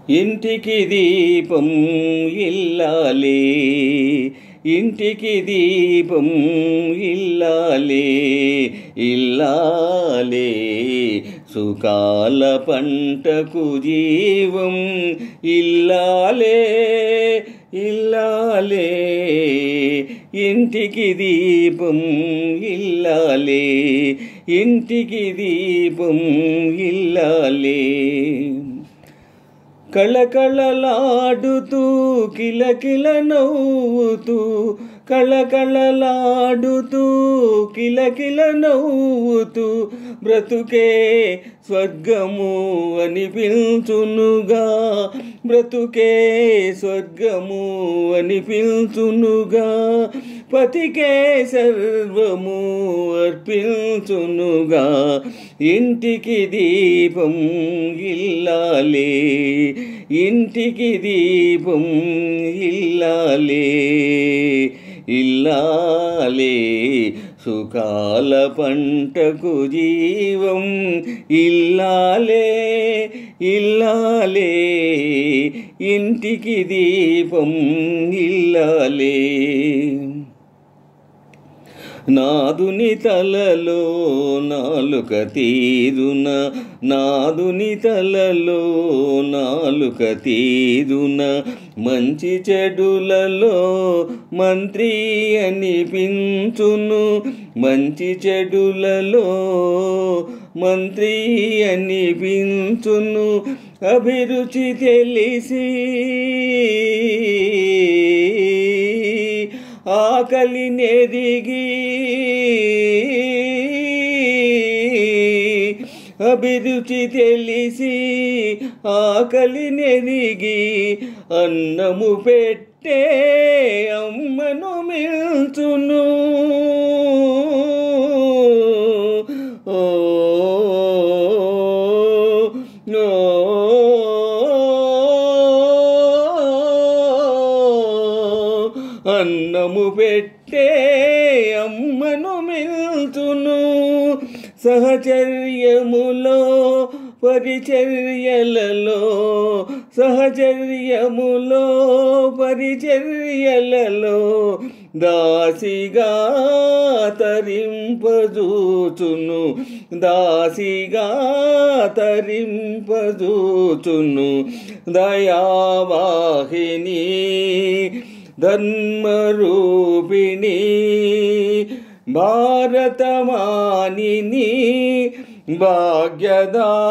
ఇంటికి దీపం ఇల్లాలే, ఇంటికి దీపం ఇల్లాలే, ఇల్లాలే సుఖాల పంటకు జీవం ఇల్లాలే, ఇల్లాలే ఇంటికి దీపం ఇల్లాలే, ఇంటికి దీపం ఇల్లాలే. కళకళలాడుతూ కిలకిల నవ్వుతూ, కళకళలాడుతూ కిలకిల నవ్వుతూ, బ్రతుకే స్వర్గము అనిపించునుగా, బ్రతుకే స్వర్గము అనిపించునుగా, పతికే సర్వము అర్పించునుగా. ఇంటికి దీపం ఇల్లాలే, ఇంటికి దీపం ఇల్లాలే, ఇల్లాలే సుఖాల పంటకు జీవం ఇల్లాలే, ఇల్లాలే ఇంటికి దీపం ఇల్లాలే. నాదుని తలలో నాలుక తీరున, నాదుని తలలో నాలుక తీరున, మంచి చెడులలో మంత్రి అనిపించును, మంచి చెడులలో మంత్రి అనిపించును. అభిరుచి తెలిసి ఆకలి నెరిగి, అభిరుచి తెలిసి ఆకలి నెరిగి, అన్నము పెట్టే అమ్మను మిల్చును. ఓ అన్నము పెట్టే అమ్మను మిల్చును. సహచర్యములో పరిచర్యలలో, సహచర్యములో పరిచర్యలలో, దాసిగా తరింపజూచును, దాసిగా తరింపజూచును. దయావాహిని ధర్మరూపిణి భారతమానిని భాగ్యదాయిని.